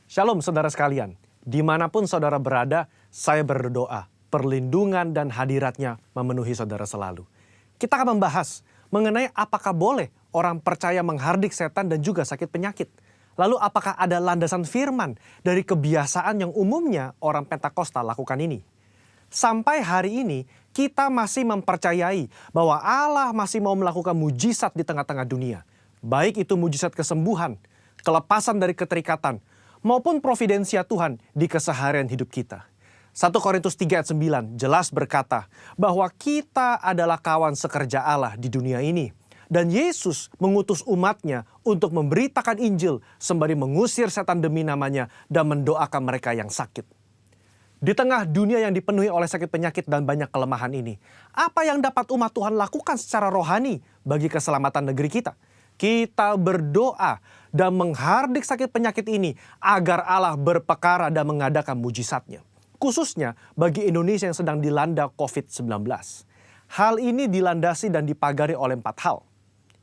Shalom saudara sekalian, dimanapun saudara berada, saya berdoa perlindungan dan hadiratnya memenuhi saudara selalu. Kita akan membahas mengenai apakah boleh orang percaya menghardik setan dan juga sakit penyakit. Lalu apakah ada landasan firman dari kebiasaan yang umumnya orang Pentakosta lakukan ini? Sampai hari ini kita masih mempercayai bahwa Allah masih mau melakukan mujizat di tengah-tengah dunia. Baik itu mujizat kesembuhan, kelepasan dari keterikatan, maupun providensia Tuhan di keseharian hidup kita. 1 Korintus 3 ayat 9 jelas berkata bahwa kita adalah kawan sekerja Allah di dunia ini. Dan Yesus mengutus umatnya untuk memberitakan Injil sembari mengusir setan demi namanya dan mendoakan mereka yang sakit. Di tengah dunia yang dipenuhi oleh sakit penyakit dan banyak kelemahan ini, apa yang dapat umat Tuhan lakukan secara rohani bagi keselamatan negeri kita? Kita berdoa dan menghardik sakit penyakit ini agar Allah berpekara dan mengadakan mujizatnya. Khususnya bagi Indonesia yang sedang dilanda COVID-19. Hal ini dilandasi dan dipagari oleh 4 hal.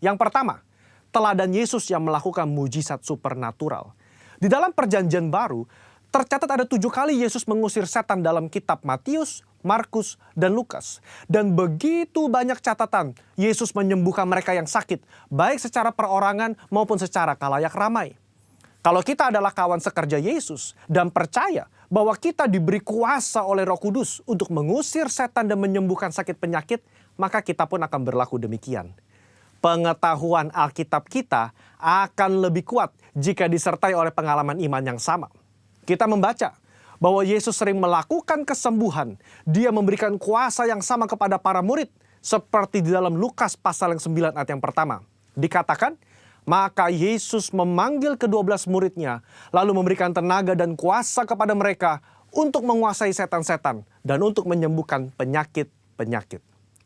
Yang pertama, teladan Yesus yang melakukan mujizat supernatural. Di dalam perjanjian baru, tercatat ada 7 kali Yesus mengusir setan dalam kitab Matius, Markus, dan Lukas. Dan begitu banyak catatan Yesus menyembuhkan mereka yang sakit, baik secara perorangan maupun secara kalayak ramai. Kalau kita adalah kawan sekerja Yesus dan percaya bahwa kita diberi kuasa oleh Roh Kudus untuk mengusir setan dan menyembuhkan sakit penyakit, maka kita pun akan berlaku demikian. Pengetahuan Alkitab kita akan lebih kuat jika disertai oleh pengalaman iman yang sama. Kita membaca bahwa Yesus sering melakukan kesembuhan. Dia memberikan kuasa yang sama kepada para murid. Seperti di dalam Lukas pasal yang 9 ayat yang pertama. Dikatakan, maka Yesus memanggil ke-12 muridnya. Lalu memberikan tenaga dan kuasa kepada mereka untuk menguasai setan-setan. Dan untuk menyembuhkan penyakit-penyakit.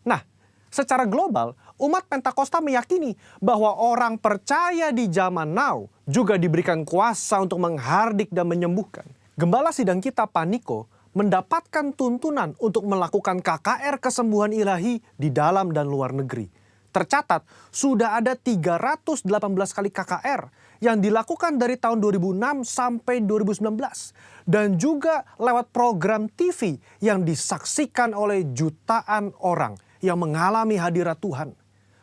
Nah, secara global, umat Pentakosta meyakini bahwa orang percaya di zaman now juga diberikan kuasa untuk menghardik dan menyembuhkan. Gembala sidang kita Paniko mendapatkan tuntunan untuk melakukan KKR kesembuhan ilahi di dalam dan luar negeri. Tercatat sudah ada 318 kali KKR yang dilakukan dari tahun 2006 sampai 2019. Dan juga lewat program TV yang disaksikan oleh jutaan orang yang mengalami hadirat Tuhan.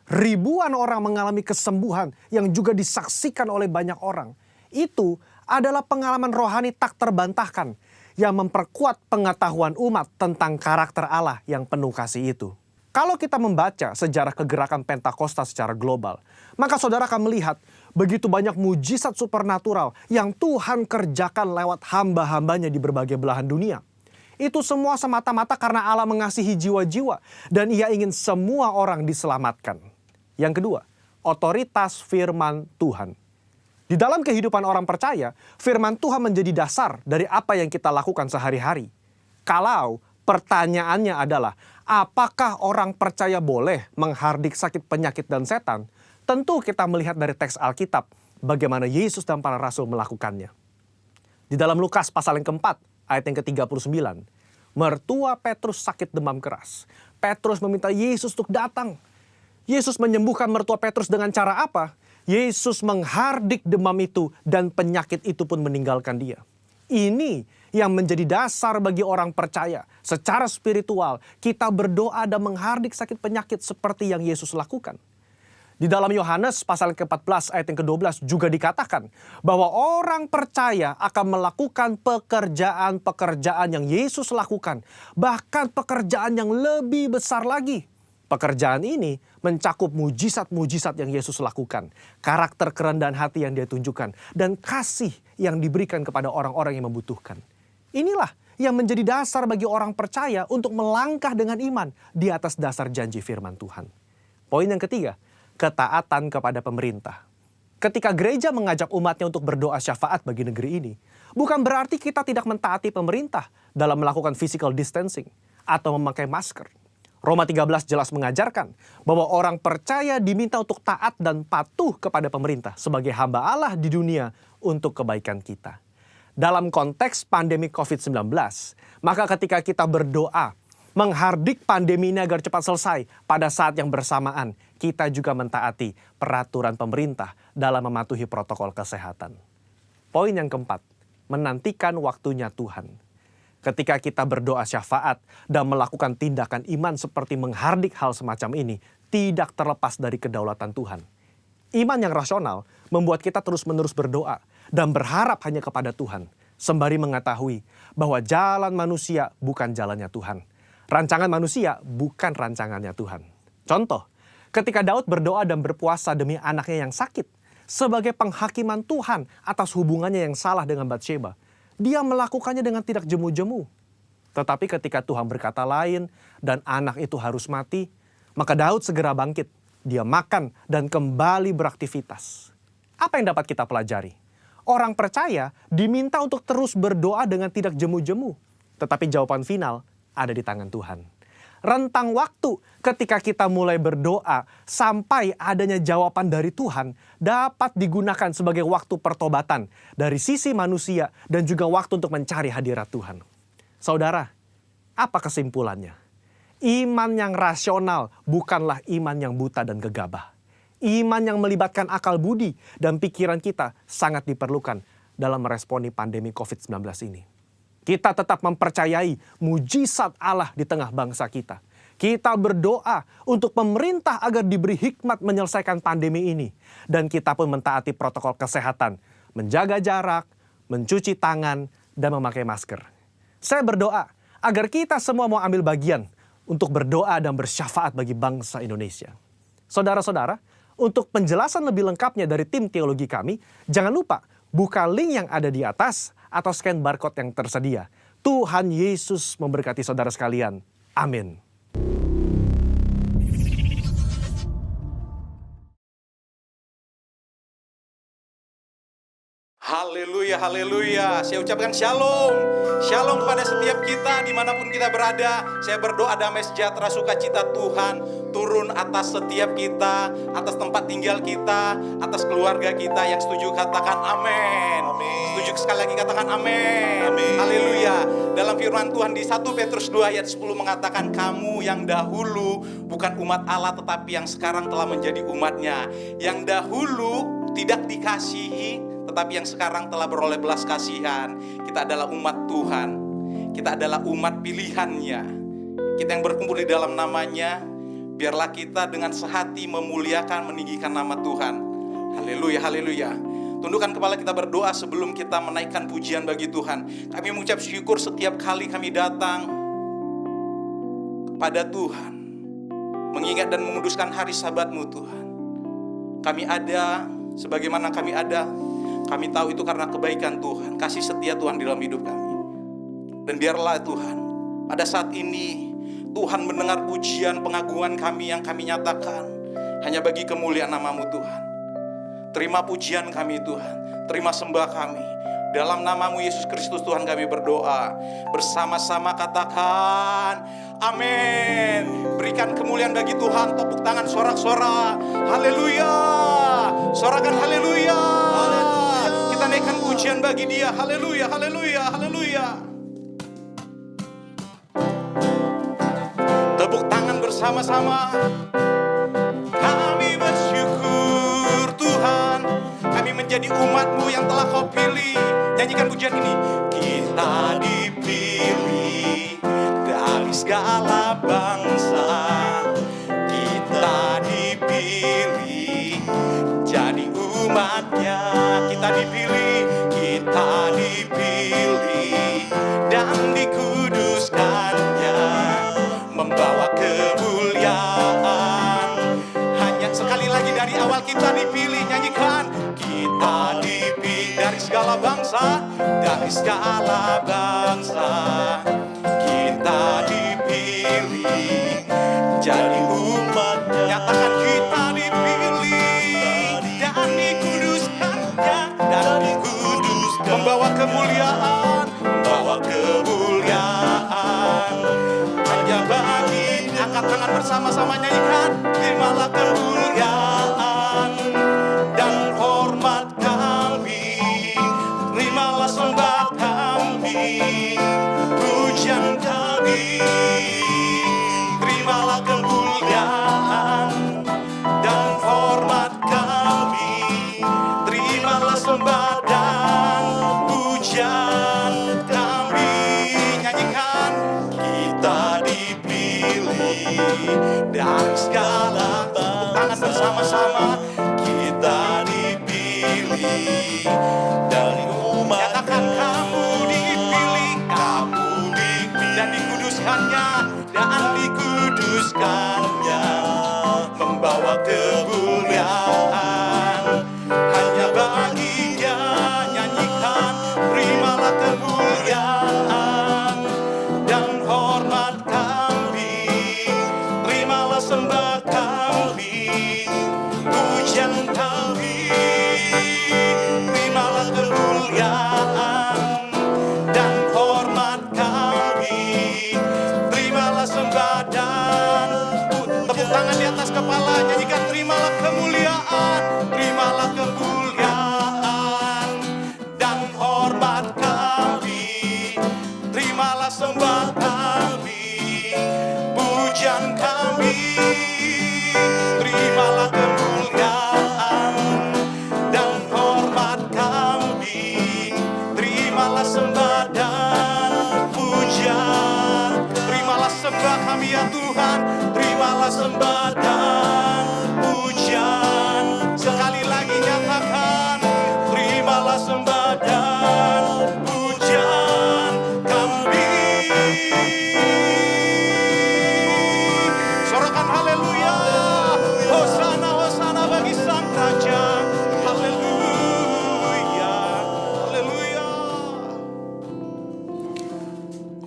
Ribuan orang mengalami kesembuhan yang juga disaksikan oleh banyak orang. Itu adalah pengalaman rohani tak terbantahkan yang memperkuat pengetahuan umat tentang karakter Allah yang penuh kasih itu. Kalau kita membaca sejarah kegerakan Pentakosta secara global, maka saudara akan melihat begitu banyak mujizat supernatural yang Tuhan kerjakan lewat hamba-hambanya di berbagai belahan dunia. Itu semua semata-mata karena Allah mengasihi jiwa-jiwa dan Ia ingin semua orang diselamatkan. Yang kedua, otoritas firman Tuhan. Di dalam kehidupan orang percaya, firman Tuhan menjadi dasar dari apa yang kita lakukan sehari-hari. Kalau pertanyaannya adalah, apakah orang percaya boleh menghardik sakit penyakit dan setan? Tentu kita melihat dari teks Alkitab bagaimana Yesus dan para rasul melakukannya. Di dalam Lukas pasal yang keempat, ayat yang ke-39, mertua Petrus sakit demam keras. Petrus meminta Yesus untuk datang. Yesus menyembuhkan mertua Petrus dengan cara apa? Yesus menghardik demam itu dan penyakit itu pun meninggalkan dia. Ini yang menjadi dasar bagi orang percaya. Secara spiritual, kita berdoa dan menghardik sakit penyakit seperti yang Yesus lakukan. Di dalam Yohanes pasal ke-14 ayat yang ke-12 juga dikatakan bahwa orang percaya akan melakukan pekerjaan-pekerjaan yang Yesus lakukan. Bahkan pekerjaan yang lebih besar lagi. Pekerjaan ini mencakup mujizat-mujizat yang Yesus lakukan. Karakter kerendahan hati yang Dia tunjukkan. Dan kasih yang diberikan kepada orang-orang yang membutuhkan. Inilah yang menjadi dasar bagi orang percaya untuk melangkah dengan iman di atas dasar janji firman Tuhan. Poin yang ketiga, ketaatan kepada pemerintah. Ketika gereja mengajak umatnya untuk berdoa syafaat bagi negeri ini, bukan berarti kita tidak mentaati pemerintah dalam melakukan physical distancing atau memakai masker. Roma 13 jelas mengajarkan bahwa orang percaya diminta untuk taat dan patuh kepada pemerintah sebagai hamba Allah di dunia untuk kebaikan kita. Dalam konteks pandemi COVID-19, maka ketika kita berdoa menghardik pandemi ini agar cepat selesai, pada saat yang bersamaan kita juga mentaati peraturan pemerintah dalam mematuhi protokol kesehatan. Poin yang keempat, menantikan waktunya Tuhan. Ketika kita berdoa syafaat dan melakukan tindakan iman seperti menghardik hal semacam ini, tidak terlepas dari kedaulatan Tuhan. Iman yang rasional membuat kita terus-menerus berdoa dan berharap hanya kepada Tuhan, sembari mengetahui bahwa jalan manusia bukan jalannya Tuhan. Rancangan manusia bukan rancangannya Tuhan. Contoh, ketika Daud berdoa dan berpuasa demi anaknya yang sakit, sebagai penghakiman Tuhan atas hubungannya yang salah dengan Batsheba, dia melakukannya dengan tidak jemu-jemu. Tetapi ketika Tuhan berkata lain dan anak itu harus mati, maka Daud segera bangkit. Dia makan dan kembali beraktivitas. Apa yang dapat kita pelajari? Orang percaya diminta untuk terus berdoa dengan tidak jemu-jemu. Tetapi jawaban final ada di tangan Tuhan. Rentang waktu ketika kita mulai berdoa sampai adanya jawaban dari Tuhan dapat digunakan sebagai waktu pertobatan dari sisi manusia dan juga waktu untuk mencari hadirat Tuhan. Saudara, apa kesimpulannya? Iman yang rasional bukanlah iman yang buta dan gegabah. Iman yang melibatkan akal budi dan pikiran kita sangat diperlukan dalam meresponi pandemi COVID-19 ini. Kita tetap mempercayai mujizat Allah di tengah bangsa kita. Kita berdoa untuk pemerintah agar diberi hikmat menyelesaikan pandemi ini. Dan kita pun mentaati protokol kesehatan, menjaga jarak, mencuci tangan, dan memakai masker. Saya berdoa agar kita semua mau ambil bagian untuk berdoa dan bersyafaat bagi bangsa Indonesia. Saudara-saudara, untuk penjelasan lebih lengkapnya dari tim teologi kami, jangan lupa buka link yang ada di atas atau scan barcode yang tersedia. Tuhan Yesus memberkati saudara sekalian. Amin. Haleluya, haleluya. Saya ucapkan shalom. Shalom kepada setiap kita dimanapun kita berada. Saya berdoa damai sejahtera sukacita Tuhan turun atas setiap kita, atas tempat tinggal kita, atas keluarga kita. Yang setuju katakan amin. Setuju sekali lagi katakan amin. Haleluya. Dalam firman Tuhan di 1 Petrus 2 ayat 10 mengatakan, kamu yang dahulu bukan umat Allah tetapi yang sekarang telah menjadi umatnya. Yang dahulu tidak dikasihi tetapi yang sekarang telah beroleh belas kasihan. Kita adalah umat Tuhan. Kita adalah umat pilihannya. Kita yang berkumpul di dalam namanya. Biarlah kita dengan sehati memuliakan, meninggikan nama Tuhan. Haleluya, haleluya. Tundukkan kepala kita berdoa sebelum kita menaikkan pujian bagi Tuhan. Kami mengucap syukur setiap kali kami datang kepada Tuhan, mengingat dan menguduskan hari Sabat-Mu Tuhan. Kami ada sebagaimana kami ada. Kami tahu itu karena kebaikan Tuhan, kasih setia Tuhan di dalam hidup kami. Dan biarlah Tuhan, pada saat ini Tuhan mendengar pujian pengagungan kami yang kami nyatakan hanya bagi kemuliaan nama-Mu Tuhan. Terima pujian kami Tuhan, terima sembah kami. Dalam nama-Mu Yesus Kristus Tuhan kami berdoa. Bersama-sama katakan amin. Berikan kemuliaan bagi Tuhan, tepuk tangan sorak-sorak. Haleluya. Sorakan haleluya. Kita naikkan pujian bagi Dia. Haleluya, haleluya, haleluya. Tepuk tangan bersama-sama. Kami bersyukur Tuhan, kami menjadi umat-Mu yang telah Kau pilih. Nyanyikan pujian ini. Kita dipilih dari segala bangsa. Kita dipilih jadi umat-Nya. Kita dipilih dan dikuduskan-Nya, membawa kemuliaan. Hanya sekali lagi dari awal kita dipilih, nyanyikan. Kita dipilih dari segala bangsa, dari segala bangsa. Kita dipilih jadi umat-Nya. Nyatakan kita dipilih dan dikuduskan-Nya, dan dikuduskan, membawa kemuliaan, membawa kemuliaan. Hanya bagi, angkat tangan bersama-sama nyanyikan. Terimalah kemuliaan dan hormat kami, terimalah sembah kami, pujian kami. Terimalah kemuliaan dan hormat kami, terimalah sembah dan pujian.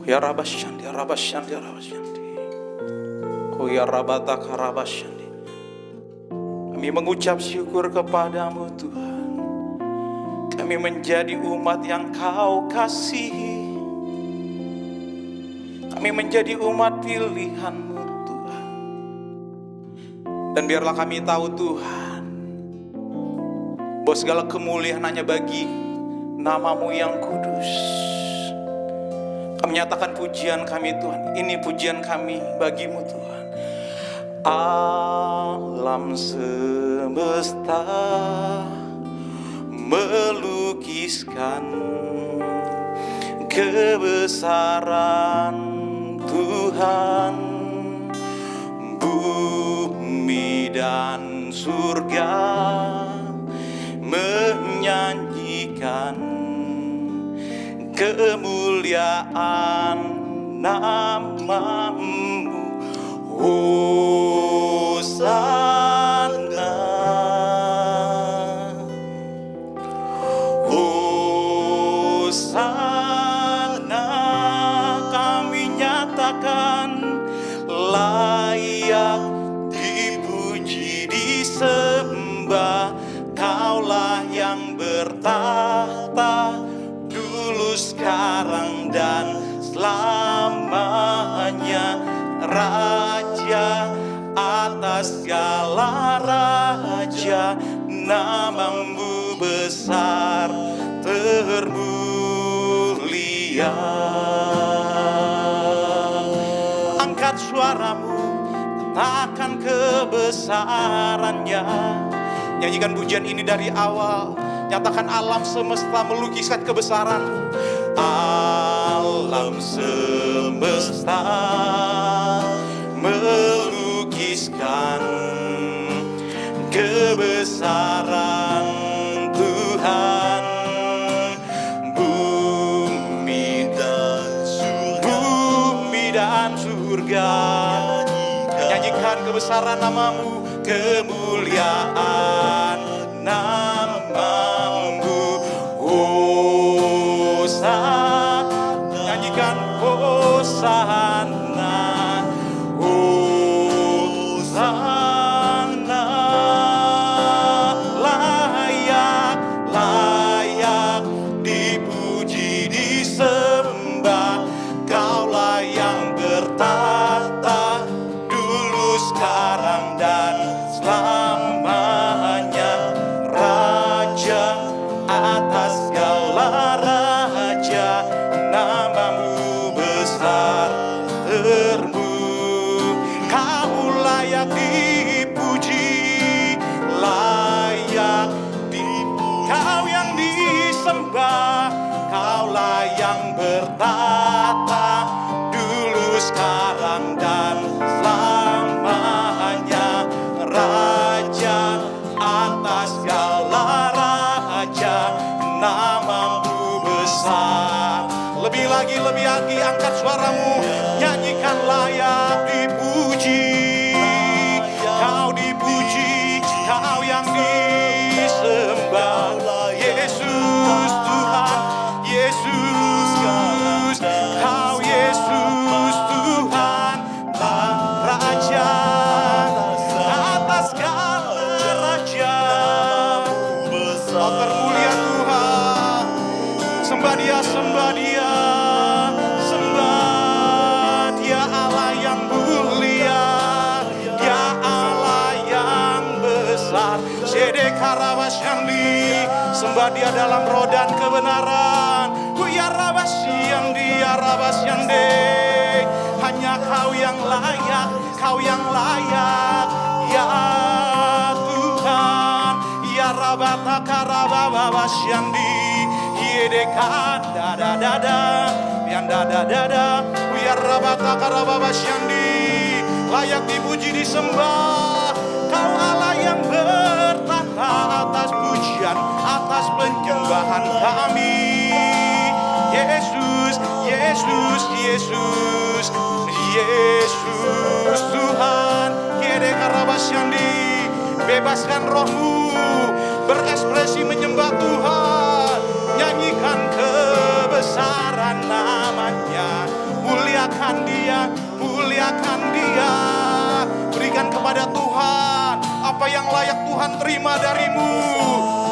Ya Rabasyandi, Rabasyandi, Rabasyandi. Oh ya Rabataka Rabasyandi. Kami mengucap syukur kepadamu Tuhan. Kami menjadi umat yang Kau kasihi. Kami menjadi umat pilihan-Mu Tuhan. Dan biarlah kami tahu Tuhan, bahwa segala kemuliaan hanya bagi nama-Mu yang kudus. Kami nyatakan pujian kami Tuhan. Ini pujian kami bagi-Mu Tuhan. Alam semesta melukiskan kebesaran Tuhan. Bumi dan surga menyanyikan kemuliaan nama-Mu. Hosana, Hosana, kami nyatakan layak dipuji, disembah. Kaulah yang bertahta dulu, sekarang, dan selamanya. Raja atas segala raja, nama-Mu besar termulia. Angkat suaramu, katakan kebesarannya. Nyanyikan pujian ini dari awal. Nyatakan alam semesta melukiskan kebesaran. Alam semesta melukiskan kebesaran Tuhan. Bumi dan surga nyanyikan kebesaran nama-Mu, kemuliaan nama-Mu. Hosana, nyanyikan Hosana, Hosana. Layak, layak dipuji, disembah. Kaulah yang bertahta dulu, sekarang, dan selamanya. Raja atas segala raja, nama-Mu besar termulia. Kau layak dipuji, layak dipuji. Kau yang disembah, Kaulah yang bertahta dulu, sekarang, dan selamanya. Raja atas segala raja, nama-Mu besar. Lebih lagi, angkat suaramu, nyanyikan layak dipuji. Kau dipuji, Kau yang disembah. Yesus Tuhan, Yesus, Kau Yesus Tuhan, Raja atas segala raja. Oh termulia Tuhan, sembah Dia, sembah Dia, sembah Dia, Allah yang mulia, Dia Allah yang besar. Sedekarawasyandi, sembah Dia dalam roh dan kebenaran. Uyarawasyandi, arawasyande, hanya Kau yang layak, Kau yang layak, ya Tuhan. Ya Rabata Karabawasyandi, Yedeka dada dada, yanda dada dada. Ya Rabata Karabawasyandi, layak dipuji, disembah. Kau Allah yang bertahta atas pujian, atas penyembahan kami. Yesus, Yesus, Yesus, Yesus Tuhan. Yedekarabasyandi, bebaskan rohmu, berekspresi menyembah Tuhan. Nyanyikan kebesaran namanya. Tuhan terima darimu,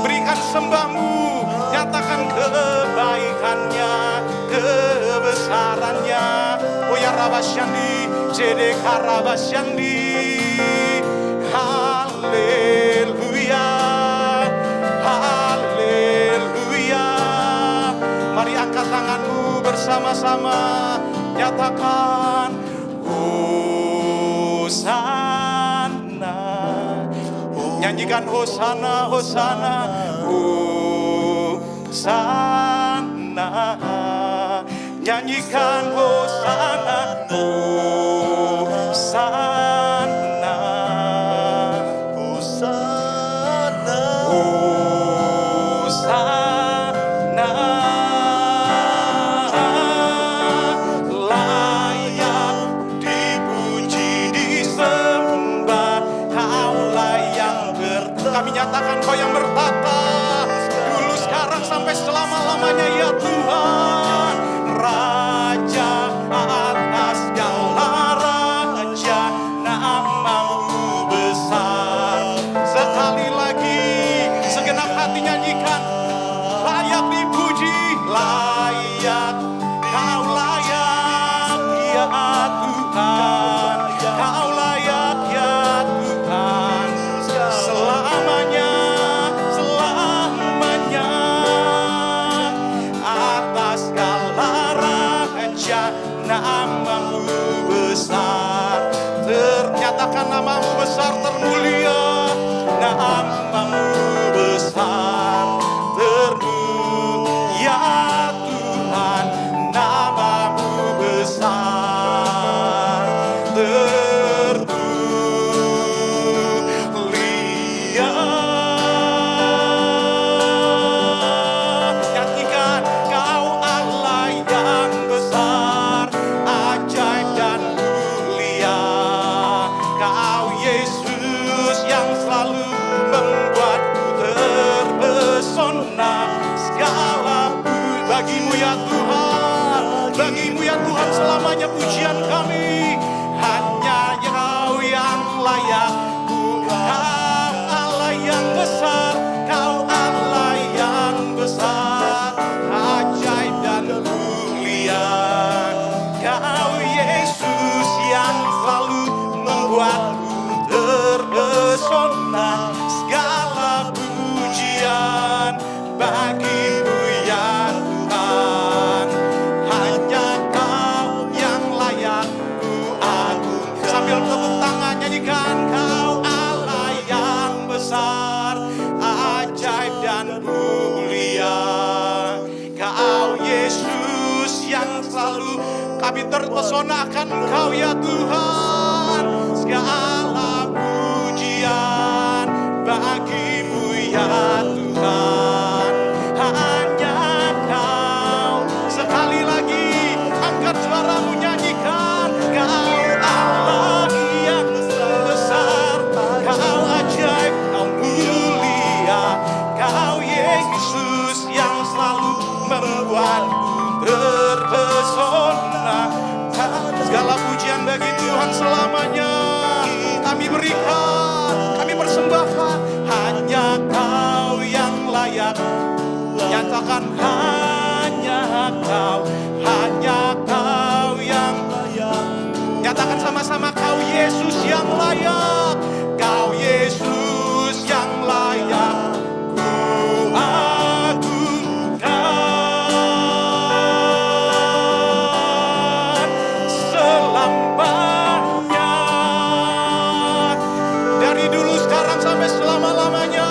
berikan sembahmu, nyatakan kebaikannya, kebesarannya. Oh ya Rabasyandi, Jedeka Rabasyandi. Haleluya, haleluya. Mari angkat tanganmu bersama-sama, nyatakan Hosana. Nyanyikan Hosana, Hosana, Hosana. Nyanyikan Hosana, Hosana, Hosana, Hosana. Layak dipuji, disembah, Kaulah yang kami nyatakan Kau yang bertata, dulu, sekarang, sampai selama-lamanya ya Tuhan. Raja atas segala raja, namamu besar. Sekali lagi, segenap hati nyanyikan, layak dipuji, layak, Kau layak ya Tuhan, Kau layak ya Tuhan, selamanya, selamanya. Atas segala raja, namamu besar. Ternyatakan namamu besar, termulia, namamu besar, termulia Tuhan, namamu besar, termulia. Nyanyikan, Kau Allah yang besar, ajaib dan mulia. Kau Yesus yang selalu membuatku terpesona. Segala bagimu ya Tuhan, bagimu ya Tuhan selamanya pujian kami. Hanya Kau yang layak, Kau Allah yang besar, Kau Allah yang besar, ajaib dan mulia. Kau Yesus yang selalu membuatku terpesona. Segala pujian bagimu ya Tuhan. Hanya Kau yang layak ku agung. Sambil tepuk tangan nyanyikan, Kau Allah yang besar, ajaib dan mulia. Kau Yesus yang selalu kami terpesona akan Engkau ya Tuhan. Segala pujian bagimu ya Tuhan. Hanya Kau. Sekali lagi angkat suaramu nyanyikan, Kau Allah yang besar, Kau ajaib, Kau mulia. Kau Yesus yang selalu membuatku terpesona. Segala pujian bagi Tuhan selamanya. Kami berikan, kami persembahkan, hanya Kau yang layak. Nyatakan, hanya Kau, hanya Kau yang layak. Nyatakan sama-sama, Kau Yesus yang layak, Kau Yesus yang layak. Ku agungkan selamanya. Dari dulu, sekarang, sampai selama-lamanya,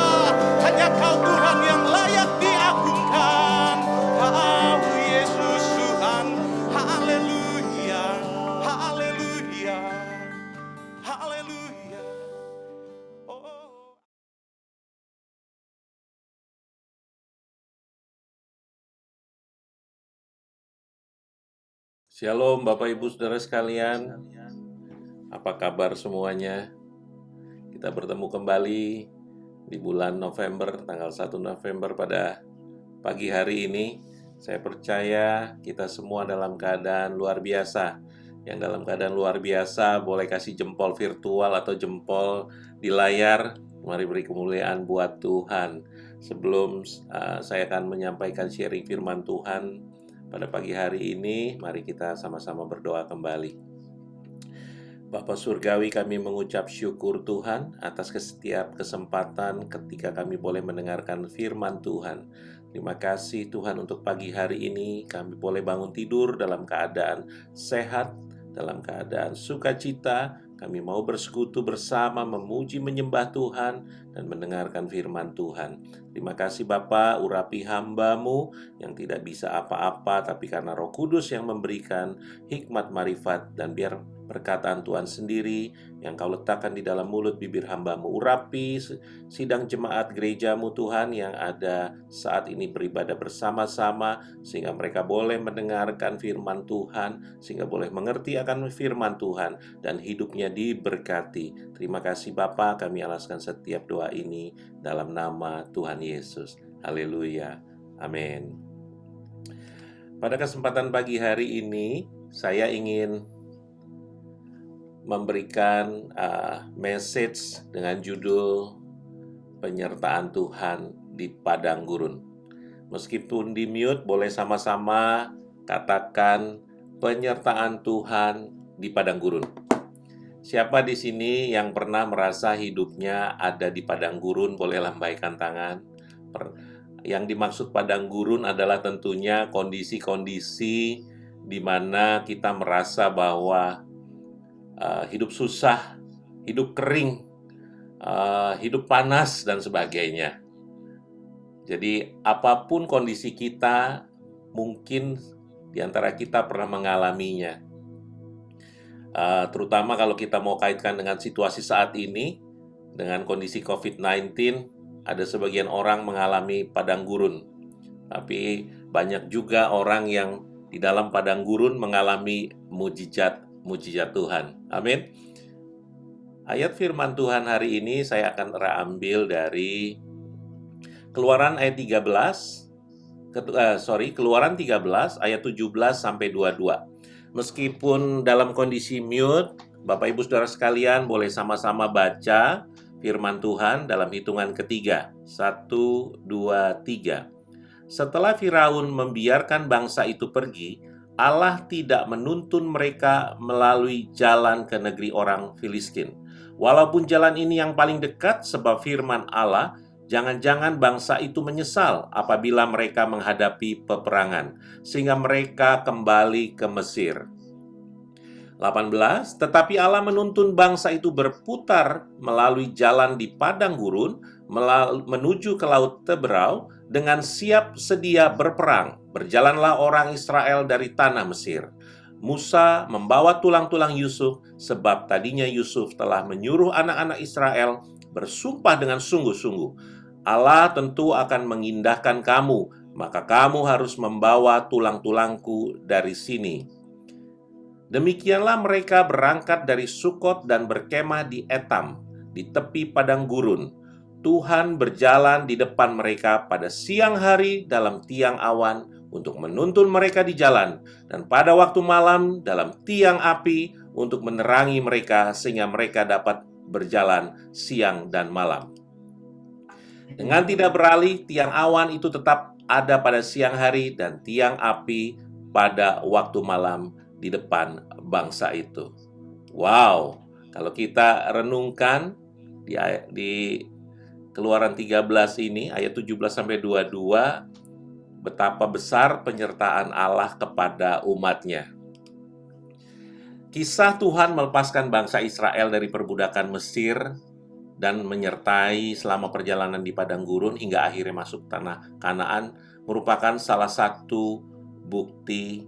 hanya Kau Tuhan yang layak diagungkan. Kau Yesus Tuhan. Haleluya, haleluya, haleluya. Oh. Shalom Bapak Ibu Saudara sekalian, apa kabar semuanya? Kita bertemu kembali di bulan November, tanggal 1 November pada pagi hari ini. Saya percaya kita semua dalam keadaan luar biasa. Yang dalam keadaan luar biasa boleh kasih jempol virtual atau jempol di layar Mari beri kemuliaan buat Tuhan. Sebelum saya akan menyampaikan sharing firman Tuhan pada pagi hari ini, mari kita sama-sama berdoa kembali. Bapa Surgawi, kami mengucap syukur Tuhan atas setiap kesempatan ketika kami boleh mendengarkan firman Tuhan. Terima kasih Tuhan untuk pagi hari ini kami boleh bangun tidur dalam keadaan sehat, dalam keadaan sukacita. Kami mau bersekutu bersama, memuji, menyembah Tuhan, dan mendengarkan firman Tuhan. Terima kasih Bapa, urapi hamba-Mu yang tidak bisa apa-apa, tapi karena Roh Kudus yang memberikan hikmat marifat, dan biar perkataan Tuhan sendiri yang Kau letakkan di dalam mulut bibir hamba-Mu. Urapi sidang jemaat gereja-Mu Tuhan yang ada saat ini beribadah bersama-sama, sehingga mereka boleh mendengarkan firman Tuhan, sehingga boleh mengerti akan firman Tuhan, dan hidupnya diberkati. Terima kasih Bapa, kami alaskan setiap doa ini dalam nama Tuhan Yesus. Haleluya. Amin. Pada kesempatan pagi hari ini, saya ingin memberikan message dengan judul penyertaan Tuhan di padang gurun. Meskipun di mute, boleh sama-sama katakan penyertaan Tuhan di padang gurun. Siapa di sini yang pernah merasa hidupnya ada di padang gurun, boleh lambaikan tangan. Yang dimaksud padang gurun adalah tentunya kondisi-kondisi di mana kita merasa bahwa hidup susah, hidup kering, hidup panas, dan sebagainya. Jadi apapun kondisi kita, mungkin di antara kita pernah mengalaminya. Terutama kalau kita mau kaitkan dengan situasi saat ini, dengan kondisi COVID-19, ada sebagian orang mengalami padang gurun. Tapi banyak juga orang yang di dalam padang gurun mengalami mujizat Tuhan. Amin. Ayat firman Tuhan hari ini saya akan ambil dari Keluaran ayat 13 ayat 17 sampai 22. Meskipun dalam kondisi mute, Bapak Ibu Saudara sekalian boleh sama-sama baca firman Tuhan dalam hitungan ketiga. 1, 2, 3. Setelah Firaun membiarkan bangsa itu pergi, Allah tidak menuntun mereka melalui jalan ke negeri orang Filistin. Walaupun jalan ini yang paling dekat, sebab firman Allah, jangan-jangan bangsa itu menyesal apabila mereka menghadapi peperangan, sehingga mereka kembali ke Mesir. 18. Tetapi Allah menuntun bangsa itu berputar melalui jalan di padang gurun, menuju ke Laut Teberau, dengan siap sedia berperang. Berjalanlah orang Israel dari tanah Mesir. Musa membawa tulang-tulang Yusuf, sebab tadinya Yusuf telah menyuruh anak-anak Israel bersumpah dengan sungguh-sungguh, Allah tentu akan mengindahkan kamu, maka kamu harus membawa tulang-tulangku dari sini. Demikianlah mereka berangkat dari Sukot dan berkemah di Etam, di tepi padang gurun. Tuhan berjalan di depan mereka pada siang hari dalam tiang awan untuk menuntun mereka di jalan, dan pada waktu malam dalam tiang api untuk menerangi mereka, sehingga mereka dapat berjalan siang dan malam. Dengan tidak beralih, tiang awan itu tetap ada pada siang hari dan tiang api pada waktu malam di depan bangsa itu. Wow, kalau kita renungkan di Keluaran 13 ini, ayat 17-22, betapa besar penyertaan Allah kepada umatnya. Kisah Tuhan melepaskan bangsa Israel dari perbudakan Mesir dan menyertai selama perjalanan di padang gurun hingga akhirnya masuk tanah Kanaan merupakan salah satu bukti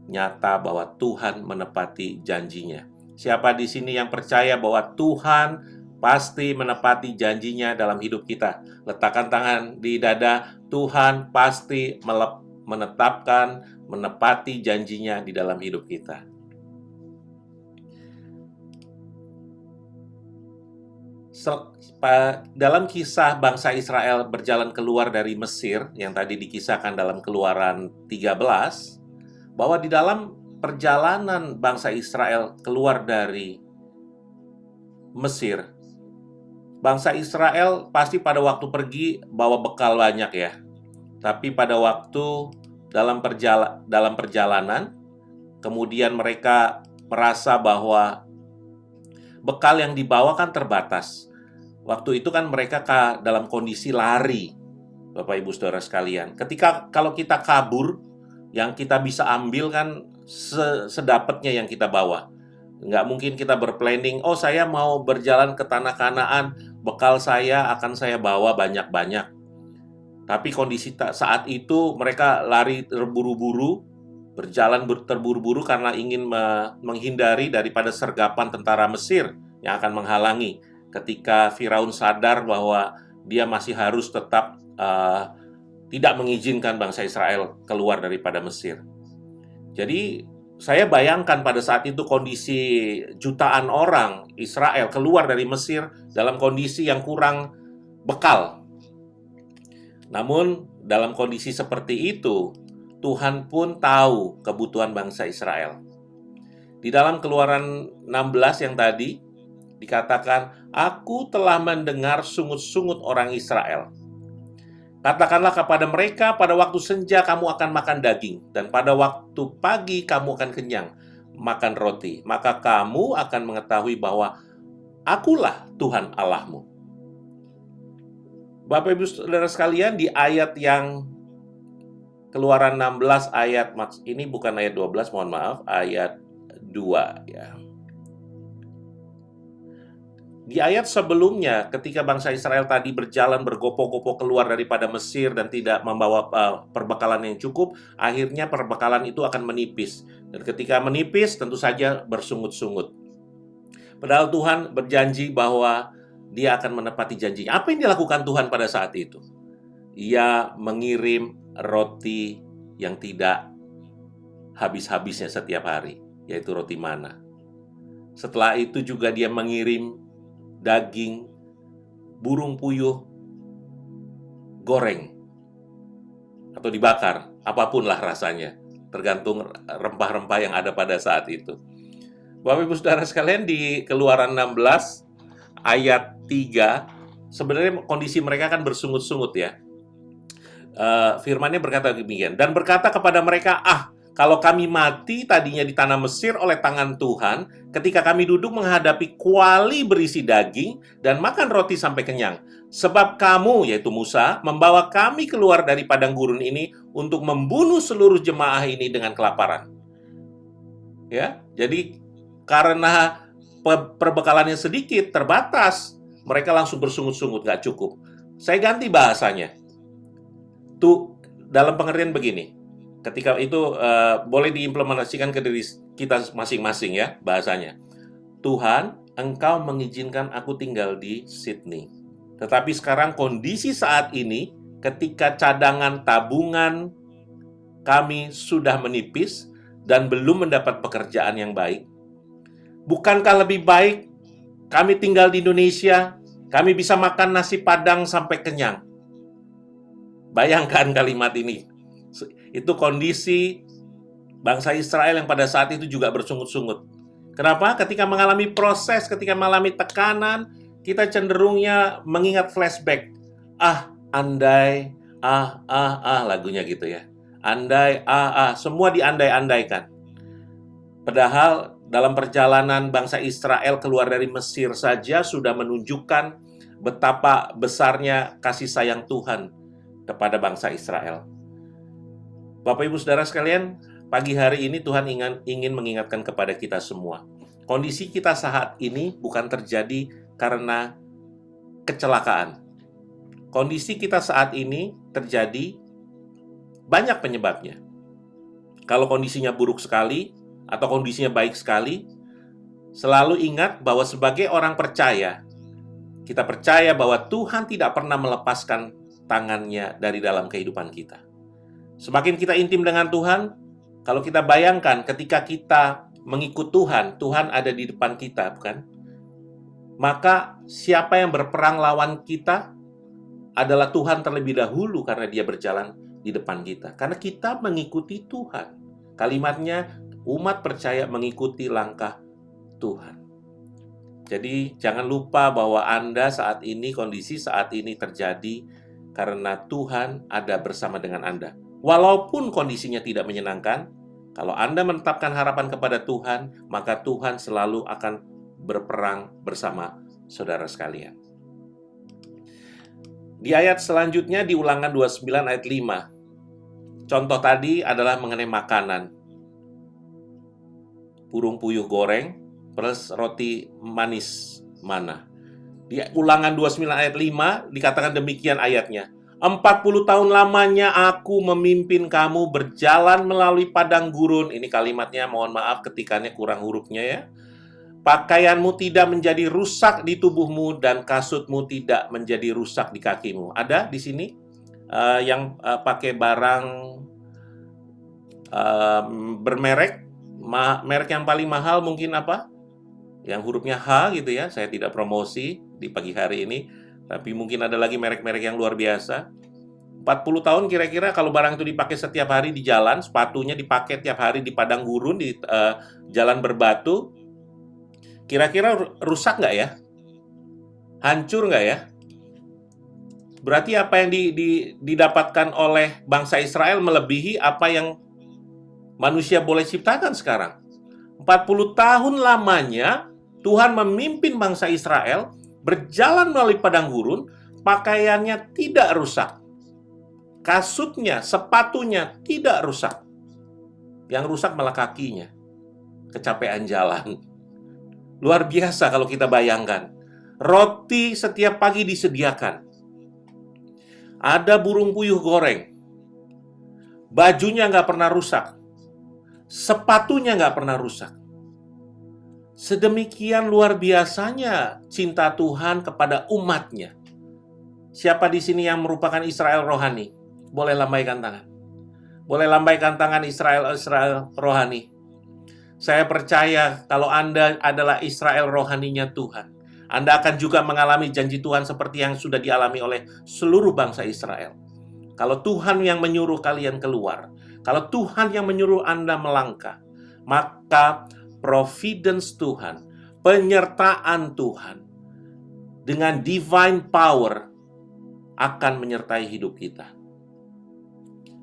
nyata bahwa Tuhan menepati janjinya. Siapa di sini yang percaya bahwa Tuhan pasti menepati janjinya dalam hidup kita? Letakkan tangan di dada. Tuhan pasti menepati janjinya di dalam hidup kita. Dalam kisah bangsa Israel berjalan keluar dari Mesir yang tadi dikisahkan dalam Keluaran 13, bahwa di dalam perjalanan bangsa Israel keluar dari Mesir, bangsa Israel pasti pada waktu pergi bawa bekal banyak ya. Tapi pada waktu dalam perjalanan, kemudian mereka merasa bahwa bekal yang dibawa kan terbatas. Waktu itu kan mereka dalam kondisi lari, Bapak Ibu Saudara sekalian. Kalau kita kabur, yang kita bisa ambil kan sedapatnya yang kita bawa. Nggak mungkin kita berplanning, oh saya mau berjalan ke tanah Kanaan, bekal saya akan saya bawa banyak-banyak. Tapi kondisi saat itu mereka lari terburu-buru, berjalan terburu-buru karena ingin menghindari daripada sergapan tentara Mesir yang akan menghalangi. Ketika Firaun sadar bahwa dia masih harus tetap tidak mengizinkan bangsa Israel keluar daripada Mesir. Jadi saya bayangkan pada saat itu kondisi jutaan orang Israel keluar dari Mesir dalam kondisi yang kurang bekal. Namun dalam kondisi seperti itu, Tuhan pun tahu kebutuhan bangsa Israel. Di dalam Keluaran 16 yang tadi dikatakan, "Aku telah mendengar sungut-sungut orang Israel. Katakanlah kepada mereka, pada waktu senja kamu akan makan daging, dan pada waktu pagi kamu akan kenyang makan roti. Maka kamu akan mengetahui bahwa Akulah Tuhan Allahmu." Bapak Ibu Saudara sekalian, di ayat yang Keluaran 16 ayat, ini bukan ayat 12, mohon maaf, ayat 2 ya. Di ayat sebelumnya, ketika bangsa Israel tadi berjalan bergopoh-gopoh keluar daripada Mesir dan tidak membawa perbekalan yang cukup, akhirnya perbekalan itu akan menipis. Dan ketika menipis, tentu saja bersungut-sungut. Padahal Tuhan berjanji bahwa Dia akan menepati janjinya. Apa yang dilakukan Tuhan pada saat itu? Ia mengirim roti yang tidak habis-habisnya setiap hari, yaitu roti mana. Setelah itu juga Dia mengirim daging burung puyuh goreng atau dibakar, apapun lah rasanya, tergantung rempah-rempah yang ada pada saat itu. Bapak Ibu Saudara sekalian, di Keluaran 16 ayat 3, sebenarnya kondisi mereka kan bersungut-sungut ya. Firman-Nya berkata demikian, dan berkata kepada mereka, kalau kami mati tadinya di tanah Mesir oleh tangan Tuhan, ketika kami duduk menghadapi kuali berisi daging dan makan roti sampai kenyang. Sebab kamu, yaitu Musa, membawa kami keluar dari padang gurun ini untuk membunuh seluruh jemaah ini dengan kelaparan. Ya, jadi karena perbekalannya sedikit, terbatas, mereka langsung bersungut-sungut, gak cukup. Saya ganti bahasanya. Tuh, dalam pengertian begini. Ketika itu boleh diimplementasikan ke diri kita masing-masing ya bahasanya. Tuhan, Engkau mengizinkan aku tinggal di Sydney. Tetapi sekarang kondisi saat ini, ketika cadangan tabungan kami sudah menipis dan belum mendapat pekerjaan yang baik, bukankah lebih baik kami tinggal di Indonesia, kami bisa makan nasi Padang sampai kenyang? Bayangkan kalimat ini. Itu kondisi bangsa Israel yang pada saat itu juga bersungut-sungut. Kenapa? Ketika mengalami proses, ketika mengalami tekanan, kita cenderungnya mengingat flashback. Andai, lagunya gitu ya. Andai, semua diandai-andaikan. Padahal dalam perjalanan bangsa Israel keluar dari Mesir saja sudah menunjukkan betapa besarnya kasih sayang Tuhan kepada bangsa Israel. Bapak Ibu Saudara sekalian, pagi hari ini Tuhan ingin mengingatkan kepada kita semua. Kondisi kita saat ini bukan terjadi karena kecelakaan. Kondisi kita saat ini terjadi banyak penyebabnya. Kalau kondisinya buruk sekali atau kondisinya baik sekali, selalu ingat bahwa sebagai orang percaya, kita percaya bahwa Tuhan tidak pernah melepaskan tangannya dari dalam kehidupan kita. Semakin kita intim dengan Tuhan, kalau kita bayangkan ketika kita mengikut Tuhan, Tuhan ada di depan kita, bukan? Maka siapa yang berperang lawan kita adalah Tuhan terlebih dahulu karena Dia berjalan di depan kita. Karena kita mengikuti Tuhan. Kalimatnya, umat percaya mengikuti langkah Tuhan. Jadi jangan lupa bahwa Anda saat ini, kondisi saat ini terjadi karena Tuhan ada bersama dengan Anda. Walaupun kondisinya tidak menyenangkan, kalau Anda menetapkan harapan kepada Tuhan, maka Tuhan selalu akan berperang bersama saudara sekalian. Di ayat selanjutnya di Ulangan 29 ayat 5. Contoh tadi adalah mengenai makanan. Burung puyuh goreng plus roti manis mana. Di Ulangan 29 ayat 5 dikatakan demikian ayatnya. 40 tahun lamanya aku memimpin kamu berjalan melalui padang gurun. Ini kalimatnya, mohon maaf ketikannya kurang hurufnya ya. Pakaianmu tidak menjadi rusak di tubuhmu dan kasutmu tidak menjadi rusak di kakimu. Ada di sini yang pakai barang bermerek, merek yang paling mahal mungkin apa? Yang hurufnya H gitu ya. Saya tidak promosi di pagi hari ini, tapi mungkin ada lagi merek-merek yang luar biasa. 40 tahun kira-kira kalau barang itu dipakai setiap hari di jalan, sepatunya dipakai tiap hari di padang gurun, di jalan berbatu, kira-kira rusak nggak ya? Hancur nggak ya? Berarti apa yang didapatkan oleh bangsa Israel melebihi apa yang manusia boleh ciptakan sekarang. 40 tahun lamanya Tuhan memimpin bangsa Israel berjalan melalui padang gurun, pakaiannya tidak rusak. Kasutnya, sepatunya tidak rusak. Yang rusak malah kakinya. Kecapean jalan. Luar biasa kalau kita bayangkan. Roti setiap pagi disediakan. Ada burung puyuh goreng. Bajunya nggak pernah rusak. Sepatunya nggak pernah rusak. Sedemikian luar biasanya cinta Tuhan kepada umatnya. Siapa di sini yang merupakan Israel rohani? Boleh lambaikan tangan. Boleh lambaikan tangan Israel rohani. Saya percaya kalau Anda adalah Israel rohaninya Tuhan, Anda akan juga mengalami janji Tuhan seperti yang sudah dialami oleh seluruh bangsa Israel. Kalau Tuhan yang menyuruh kalian keluar, kalau Tuhan yang menyuruh Anda melangkah, maka providence Tuhan, penyertaan Tuhan dengan divine power akan menyertai hidup kita.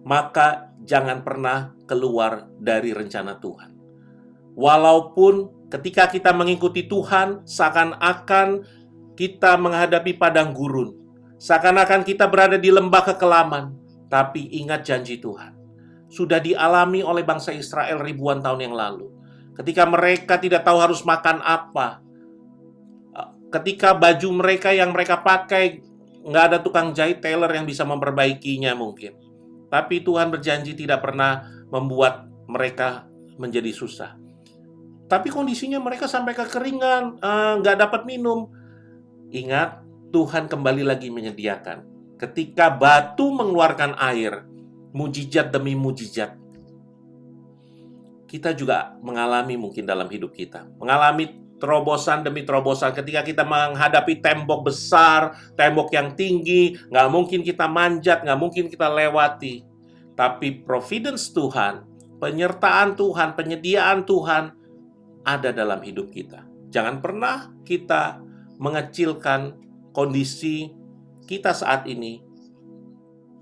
Maka jangan pernah keluar dari rencana Tuhan. Walaupun ketika kita mengikuti Tuhan, seakan-akan kita menghadapi padang gurun, seakan-akan kita berada di lembah kekelaman, tapi ingat janji Tuhan. Sudah dialami oleh bangsa Israel ribuan tahun yang lalu. Ketika mereka tidak tahu harus makan apa, ketika baju mereka yang mereka pakai nggak ada tukang jahit tailor yang bisa memperbaikinya mungkin. Tapi Tuhan berjanji tidak pernah membuat mereka menjadi susah. Tapi kondisinya mereka sampai kekeringan, nggak dapat minum. Ingat, Tuhan kembali lagi menyediakan. Ketika batu mengeluarkan air, mujizat demi mujizat, kita juga mengalami mungkin dalam hidup kita. Mengalami terobosan demi terobosan. Ketika kita menghadapi tembok besar, tembok yang tinggi, nggak mungkin kita manjat, nggak mungkin kita lewati. Tapi providence Tuhan, penyertaan Tuhan, penyediaan Tuhan ada dalam hidup kita. Jangan pernah kita mengecilkan kondisi kita saat ini,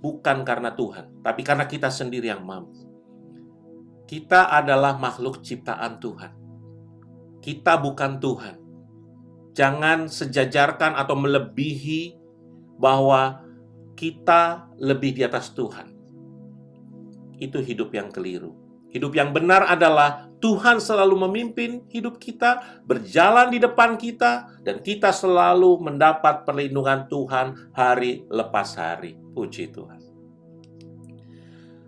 bukan karena Tuhan, tapi karena kita sendiri yang mampu. Kita adalah makhluk ciptaan Tuhan. Kita bukan Tuhan. Jangan sejajarkan atau melebihi bahwa kita lebih di atas Tuhan. Itu hidup yang keliru. Hidup yang benar adalah Tuhan selalu memimpin hidup kita, berjalan di depan kita, dan kita selalu mendapat perlindungan Tuhan hari lepas hari. Puji Tuhan.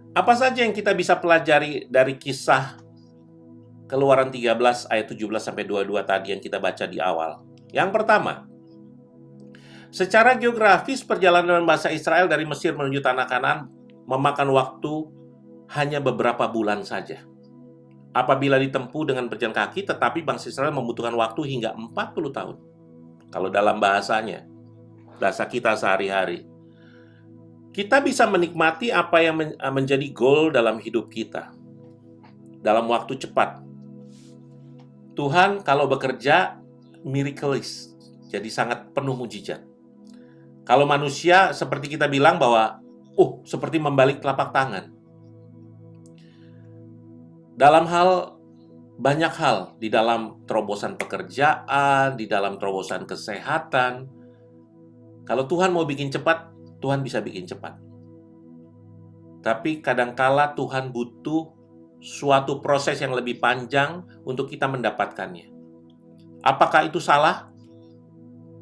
Apa saja yang kita bisa pelajari dari kisah Keluaran 13 ayat 17-22 tadi yang kita baca di awal? Yang pertama, secara geografis perjalanan bangsa Israel dari Mesir menuju Tanah Kanaan memakan waktu hanya beberapa bulan saja. Apabila ditempuh dengan berjalan kaki, tetapi bangsa Israel membutuhkan waktu hingga 40 tahun. Kalau dalam bahasanya, bahasa kita sehari-hari. Kita bisa menikmati apa yang menjadi goal dalam hidup kita dalam waktu cepat. Tuhan kalau bekerja miraculous, jadi sangat penuh mujizat. Kalau manusia seperti kita bilang bahwa, seperti membalik telapak tangan. Dalam banyak hal, di dalam terobosan pekerjaan, di dalam terobosan kesehatan, kalau Tuhan mau bikin cepat, Tuhan bisa bikin cepat. Tapi kadangkala Tuhan butuh suatu proses yang lebih panjang untuk kita mendapatkannya. Apakah itu salah?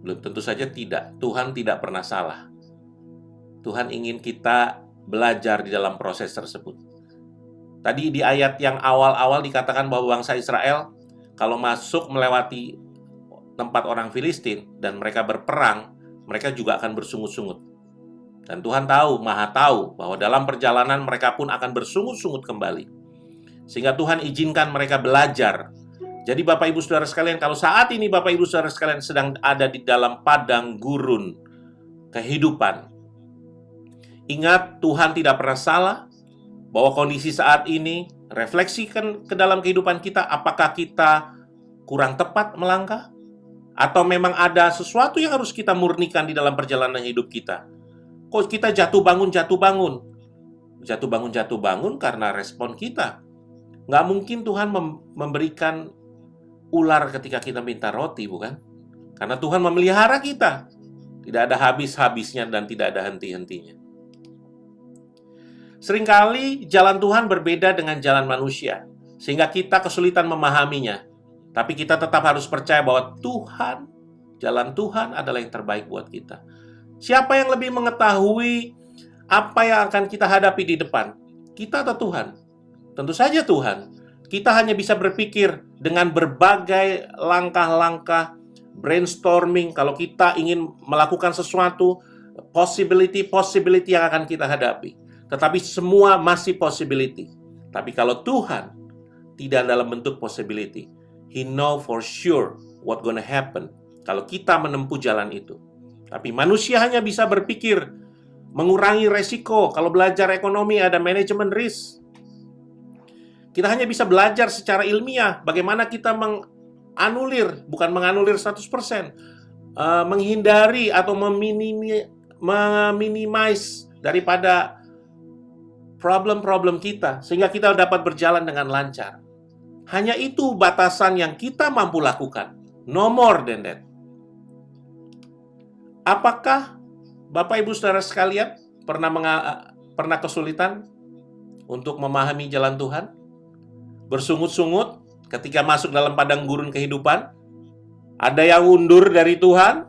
Belum tentu saja tidak. Tuhan tidak pernah salah. Tuhan ingin kita belajar di dalam proses tersebut. Tadi di ayat yang awal-awal dikatakan bahwa bangsa Israel kalau masuk melewati tempat orang Filistin dan mereka berperang, mereka juga akan bersungut-sungut. Dan Tuhan tahu, Maha tahu bahwa dalam perjalanan mereka pun akan bersungut-sungut kembali. Sehingga Tuhan izinkan mereka belajar. Jadi Bapak Ibu Saudara sekalian, kalau saat ini Bapak Ibu Saudara sekalian sedang ada di dalam padang gurun kehidupan, ingat Tuhan tidak pernah salah, bahwa kondisi saat ini, refleksikan ke dalam kehidupan kita, apakah kita kurang tepat melangkah? Atau memang ada sesuatu yang harus kita murnikan di dalam perjalanan hidup kita? Kok kita jatuh bangun? Jatuh bangun karena respon kita. Nggak mungkin Tuhan memberikan ular ketika kita minta roti, bukan? Karena Tuhan memelihara kita. Tidak ada habis-habisnya dan tidak ada henti-hentinya. Seringkali jalan Tuhan berbeda dengan jalan manusia, sehingga kita kesulitan memahaminya. Tapi kita tetap harus percaya bahwa jalan Tuhan adalah yang terbaik buat kita. Siapa yang lebih mengetahui apa yang akan kita hadapi di depan? Kita atau Tuhan? Tentu saja Tuhan. Kita hanya bisa berpikir dengan berbagai langkah-langkah brainstorming kalau kita ingin melakukan sesuatu, possibility yang akan kita hadapi. Tetapi semua masih possibility. Tapi kalau Tuhan tidak dalam bentuk possibility, He know for sure what gonna happen kalau kita menempuh jalan itu. Tapi manusia hanya bisa berpikir, mengurangi resiko. Kalau belajar ekonomi ada manajemen risk. Kita hanya bisa belajar secara ilmiah bagaimana kita bukan menganulir 100%, menghindari atau meminimize daripada problem-problem kita, sehingga kita dapat berjalan dengan lancar. Hanya itu batasan yang kita mampu lakukan. No more than that. Apakah Bapak Ibu Saudara sekalian pernah kesulitan untuk memahami jalan Tuhan? Bersungut-sungut ketika masuk dalam padang gurun kehidupan? Ada yang undur dari Tuhan?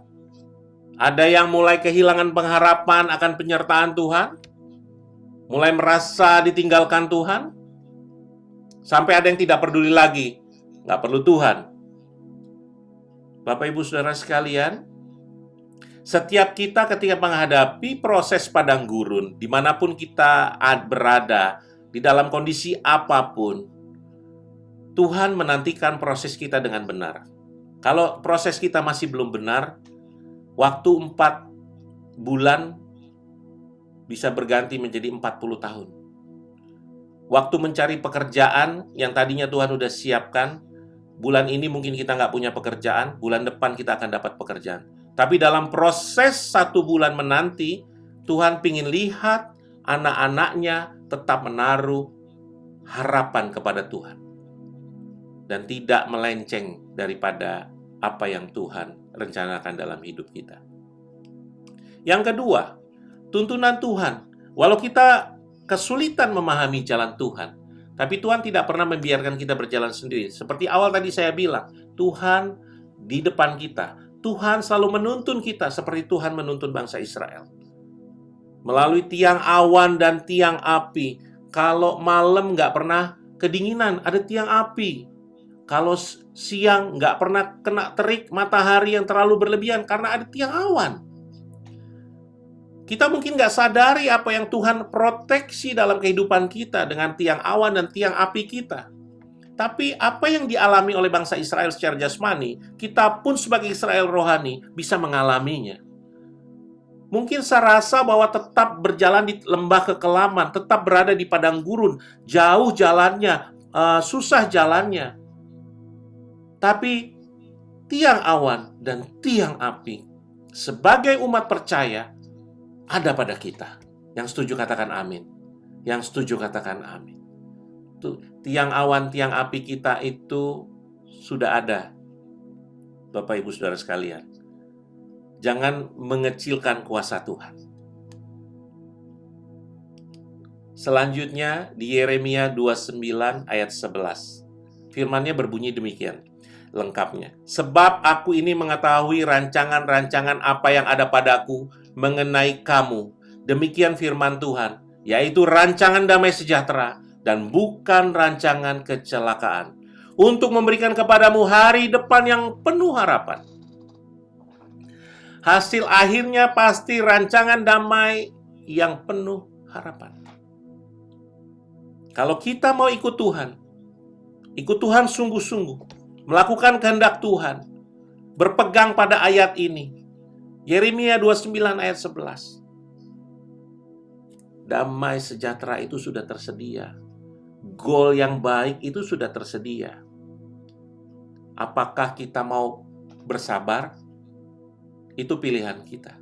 Ada yang mulai kehilangan pengharapan akan penyertaan Tuhan? Mulai merasa ditinggalkan Tuhan? Sampai ada yang tidak peduli lagi, nggak perlu Tuhan. Bapak Ibu Saudara sekalian, setiap kita ketika menghadapi proses padang gurun, dimanapun kita berada, di dalam kondisi apapun, Tuhan menantikan proses kita dengan benar. Kalau proses kita masih belum benar, waktu 4 bulan bisa berganti menjadi 40 tahun. Waktu mencari pekerjaan yang tadinya Tuhan udah siapkan, bulan ini mungkin kita nggak punya pekerjaan, bulan depan kita akan dapat pekerjaan. Tapi dalam proses 1 bulan menanti, Tuhan ingin lihat anak-anaknya tetap menaruh harapan kepada Tuhan. Dan tidak melenceng daripada apa yang Tuhan rencanakan dalam hidup kita. Yang kedua, tuntunan Tuhan. Walau kita kesulitan memahami jalan Tuhan, tapi Tuhan tidak pernah membiarkan kita berjalan sendiri. Seperti awal tadi saya bilang, Tuhan di depan kita. Tuhan selalu menuntun kita seperti Tuhan menuntun bangsa Israel. Melalui tiang awan dan tiang api. Kalau malam nggak pernah kedinginan, ada tiang api. Kalau siang nggak pernah kena terik matahari yang terlalu berlebihan karena ada tiang awan. Kita mungkin nggak sadari apa yang Tuhan proteksi dalam kehidupan kita dengan tiang awan dan tiang api kita. Tapi apa yang dialami oleh bangsa Israel secara jasmani, kita pun sebagai Israel rohani bisa mengalaminya. Mungkin saya rasa bahwa tetap berjalan di lembah kekelaman, tetap berada di padang gurun, jauh jalannya, susah jalannya. Tapi tiang awan dan tiang api sebagai umat percaya ada pada kita. Yang setuju katakan amin. Yang setuju katakan amin. Tuh, tiang awan, tiang api kita itu sudah ada, Bapak Ibu Saudara sekalian. Jangan mengecilkan kuasa Tuhan. Selanjutnya di Yeremia 29 ayat 11. Firman-Nya berbunyi demikian lengkapnya. Sebab aku ini mengetahui rancangan-rancangan apa yang ada padaku mengenai kamu. Demikian firman Tuhan, yaitu rancangan damai sejahtera dan bukan rancangan kecelakaan, untuk memberikan kepadamu hari depan yang penuh harapan. Hasil akhirnya pasti rancangan damai yang penuh harapan. Kalau kita mau ikut Tuhan sungguh-sungguh, melakukan kehendak Tuhan, berpegang pada ayat ini, Yeremia 29 ayat 11. Damai sejahtera itu sudah tersedia. Goal yang baik itu sudah tersedia. Apakah kita mau bersabar? Itu pilihan kita.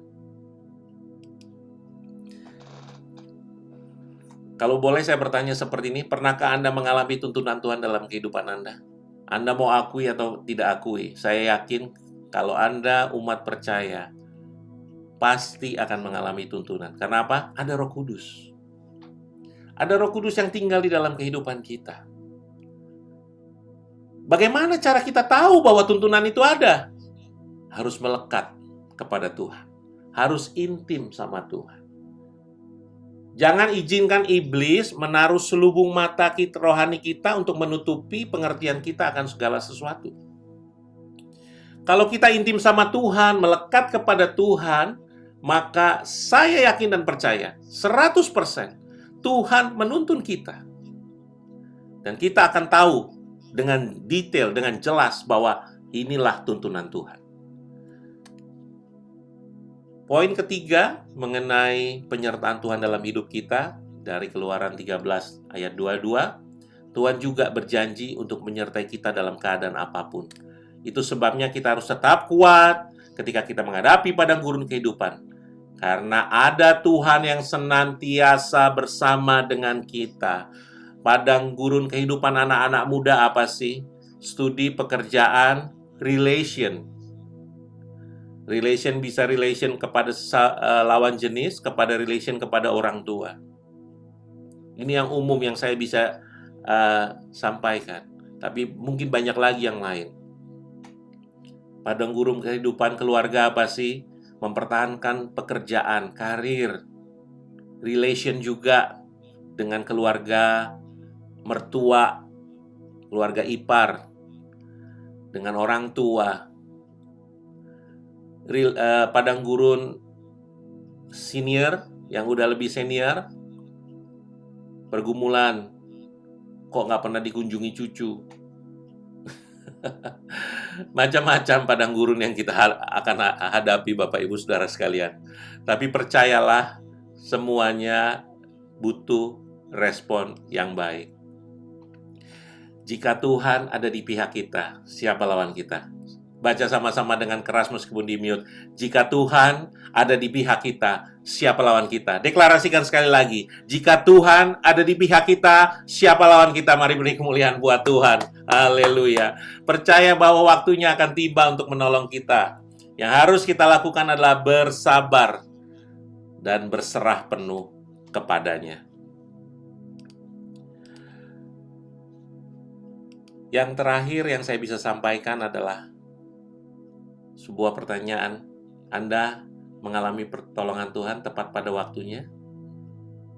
Kalau boleh saya bertanya seperti ini, pernahkah Anda mengalami tuntunan Tuhan dalam kehidupan Anda? Anda mau akui atau tidak akui? Saya yakin kalau Anda umat percaya, pasti akan mengalami tuntunan. Karena apa? Ada Roh Kudus. Ada Roh Kudus yang tinggal di dalam kehidupan kita. Bagaimana cara kita tahu bahwa tuntunan itu ada? Harus melekat kepada Tuhan. Harus intim sama Tuhan. Jangan izinkan iblis menaruh selubung mata kita, rohani kita untuk menutupi pengertian kita akan segala sesuatu. Kalau kita intim sama Tuhan, melekat kepada Tuhan, maka saya yakin dan percaya 100% Tuhan menuntun kita. Dan kita akan tahu dengan detail, dengan jelas bahwa inilah tuntunan Tuhan. Poin ketiga mengenai penyertaan Tuhan dalam hidup kita dari Keluaran 13 ayat 22, Tuhan juga berjanji untuk menyertai kita dalam keadaan apapun. Itu sebabnya kita harus tetap kuat ketika kita menghadapi padang gurun kehidupan. Karena ada Tuhan yang senantiasa bersama dengan kita. Padang gurun kehidupan anak-anak muda apa sih? Studi, pekerjaan, relation. Relation bisa relation kepada lawan jenis, kepada relation kepada orang tua. Ini yang umum yang saya bisa sampaikan. Tapi mungkin banyak lagi yang lain. Padang gurun kehidupan keluarga apa sih? Mempertahankan pekerjaan, karir, relation juga dengan keluarga mertua, keluarga ipar, dengan orang tua. Padang gurun senior yang udah lebih senior, pergumulan, kok nggak pernah dikunjungi cucu. Macam-macam padang gurun yang kita akan hadapi Bapak Ibu Saudara sekalian. Tapi percayalah, semuanya butuh respon yang baik. Jika Tuhan ada di pihak kita, siapa lawan kita? Baca sama-sama dengan keras meskipun di mute. Jika Tuhan ada di pihak kita, siapa lawan kita? Deklarasikan sekali lagi. Jika Tuhan ada di pihak kita, siapa lawan kita? Mari beri kemuliaan buat Tuhan. Haleluya. Percaya bahwa waktunya akan tiba untuk menolong kita. Yang harus kita lakukan adalah bersabar dan berserah penuh kepadanya. Yang terakhir yang saya bisa sampaikan adalah sebuah pertanyaan. Anda mengalami pertolongan Tuhan tepat pada waktunya?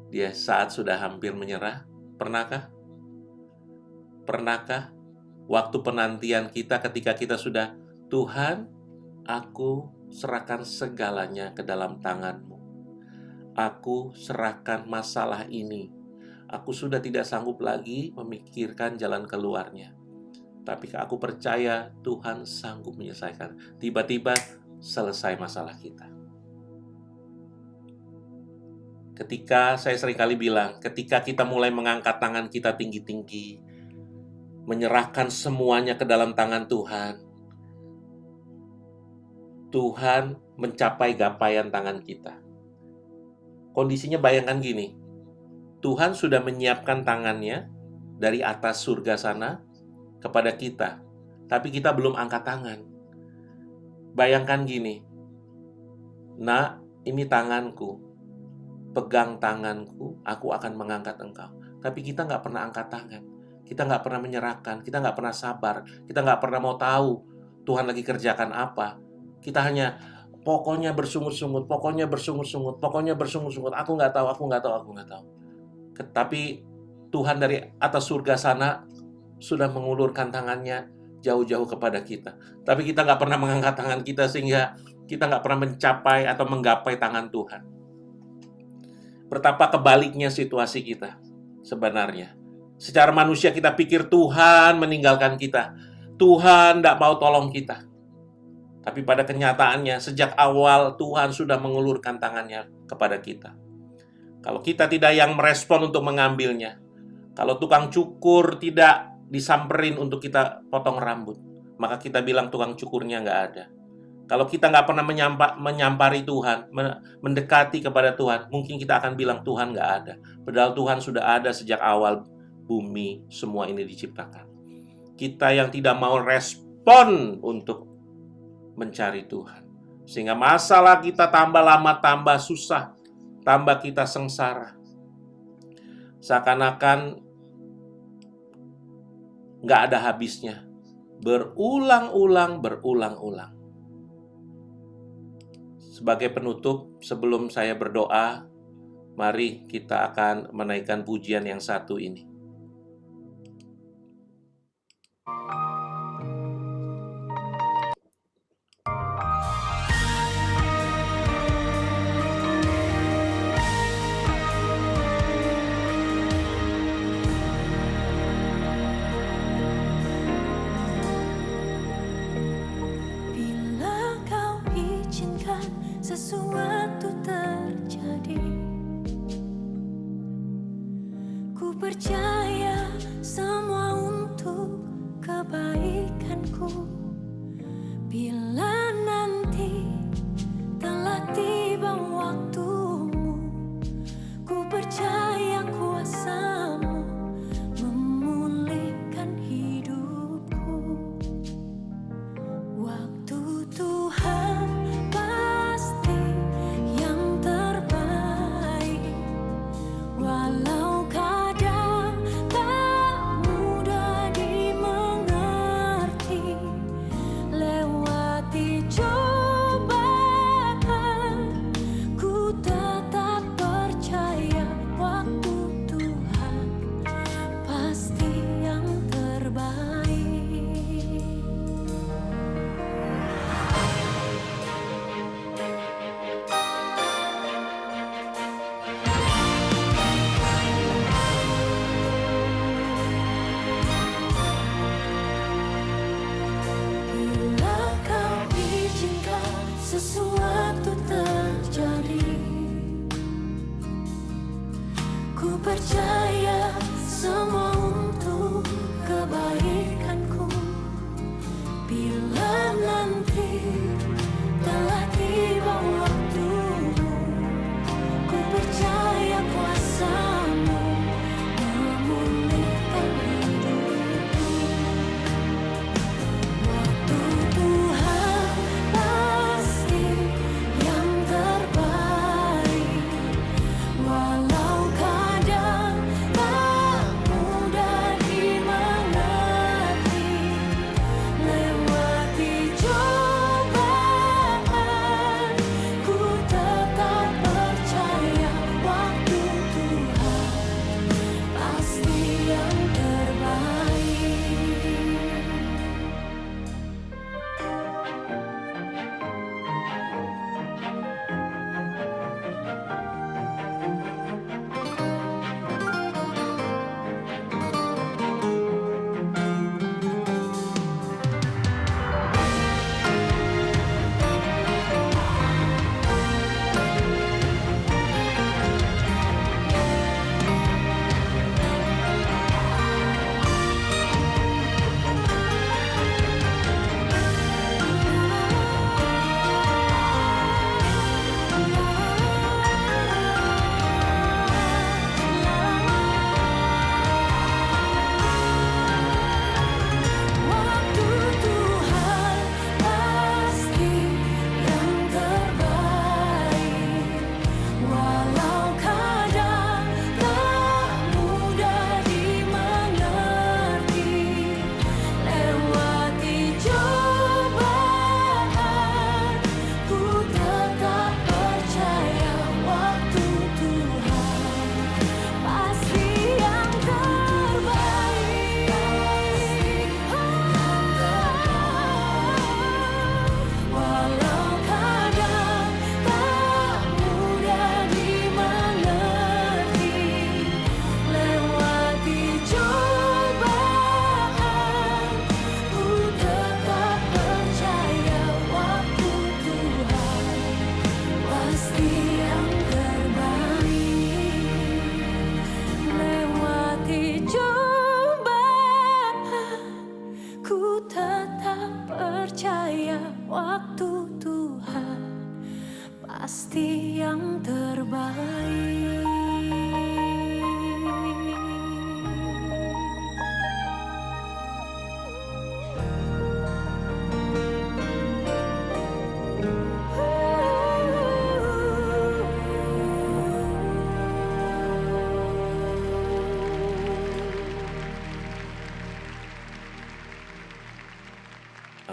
Dia saat sudah hampir menyerah? Pernahkah? Pernahkah waktu penantian kita ketika kita sudah, Tuhan, aku serahkan segalanya ke dalam tangan-Mu. Aku serahkan masalah ini. Aku sudah tidak sanggup lagi memikirkan jalan keluarnya. Tapi aku percaya Tuhan sanggup menyelesaikan. Tiba-tiba selesai masalah kita. Ketika saya seringkali bilang, ketika kita mulai mengangkat tangan kita tinggi-tinggi, menyerahkan semuanya ke dalam tangan Tuhan, Tuhan mencapai gapaian tangan kita. Kondisinya bayangkan gini, Tuhan sudah menyiapkan tangannya dari atas surga sana kepada kita, tapi kita belum angkat tangan. Bayangkan gini, nak, ini tanganku, pegang tanganku, aku akan mengangkat engkau. Tapi kita nggak pernah angkat tangan, kita nggak pernah menyerahkan, kita nggak pernah sabar, kita nggak pernah mau tahu Tuhan lagi kerjakan apa. Kita hanya pokoknya bersungut-sungut, pokoknya bersungut-sungut, pokoknya bersungut-sungut. Aku nggak tahu, aku nggak tahu, aku nggak tahu. Tapi Tuhan dari atas surga sana sudah mengulurkan tangannya jauh-jauh kepada kita. Tapi kita nggak pernah mengangkat tangan kita, sehingga kita nggak pernah mencapai atau menggapai tangan Tuhan. Betapa kebaliknya situasi kita sebenarnya. Secara manusia kita pikir Tuhan meninggalkan kita, Tuhan tidak mau tolong kita. Tapi pada kenyataannya sejak awal Tuhan sudah mengulurkan tangannya kepada kita. Kalau kita tidak yang merespon untuk mengambilnya, kalau tukang cukur tidak disamperin untuk kita potong rambut, maka kita bilang tukang cukurnya nggak ada. Kalau kita nggak pernah menyampari Tuhan, mendekati kepada Tuhan, mungkin kita akan bilang Tuhan nggak ada. Padahal Tuhan sudah ada sejak awal bumi semua ini diciptakan. Kita yang tidak mau respon untuk mencari Tuhan, sehingga masalah kita tambah lama tambah susah, tambah kita sengsara. Seakan-akan nggak ada habisnya, berulang-ulang. Sebagai penutup, sebelum saya berdoa, mari kita akan menaikkan pujian yang satu ini. Sesuatu terjadi, ku percaya semua untuk kebaikanku. Bila nanti telah tiba waktumu, ku percaya kuasa-Mu memulihkan hidupku. Waktu Tuhan sesuatu terjadi, ku percaya semua untuk kebaikanku. Bila nanti telah tiba waktumu, ku percaya kuasa-Mu memulihkan hidupku. Waktu Tuhan pasti yang terbaik, walau kadang tak mudah dimengerti. Lewati cobaan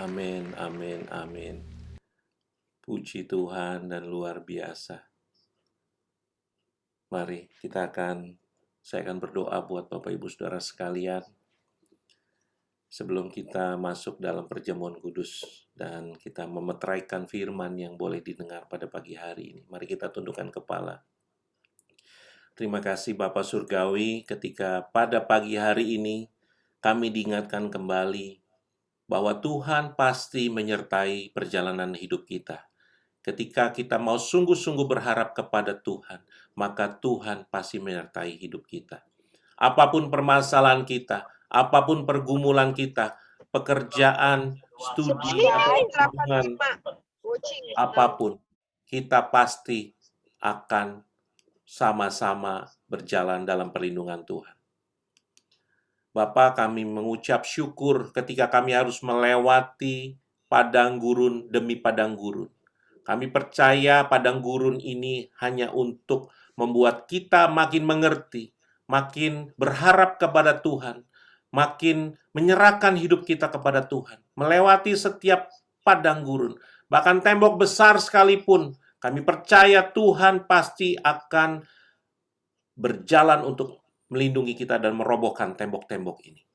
Amin, amin, amin. Puji Tuhan dan luar biasa. Mari saya akan berdoa buat Bapak Ibu Saudara sekalian. Sebelum kita masuk dalam perjamuan kudus dan kita memeteraikan firman yang boleh didengar pada pagi hari ini, mari kita tundukkan kepala. Terima kasih Bapa Surgawi, ketika pada pagi hari ini kami diingatkan kembali bahwa Tuhan pasti menyertai perjalanan hidup kita. Ketika kita mau sungguh-sungguh berharap kepada Tuhan, maka Tuhan pasti menyertai hidup kita. Apapun permasalahan kita, apapun pergumulan kita, pekerjaan, studi, atau hubungan, apapun, kita pasti akan sama-sama berjalan dalam perlindungan Tuhan. Bapa, kami mengucap syukur ketika kami harus melewati padang gurun demi padang gurun. Kami percaya padang gurun ini hanya untuk membuat kita makin mengerti, makin berharap kepada Tuhan, makin menyerahkan hidup kita kepada Tuhan. Melewati setiap padang gurun, bahkan tembok besar sekalipun, kami percaya Tuhan pasti akan berjalan untuk melindungi kita dan merobohkan tembok-tembok ini.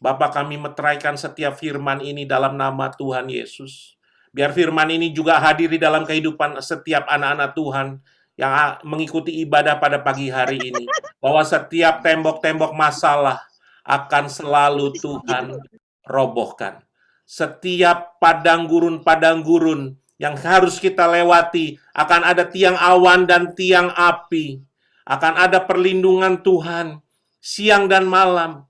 Bapa, kami meteraikan setiap firman ini dalam nama Tuhan Yesus. Biar firman ini juga hadir di dalam kehidupan setiap anak-anak Tuhan yang mengikuti ibadah pada pagi hari ini. Bahwa setiap tembok-tembok masalah akan selalu Tuhan robohkan. Setiap padang gurun yang harus kita lewati, akan ada tiang awan dan tiang api. Akan ada perlindungan Tuhan siang dan malam.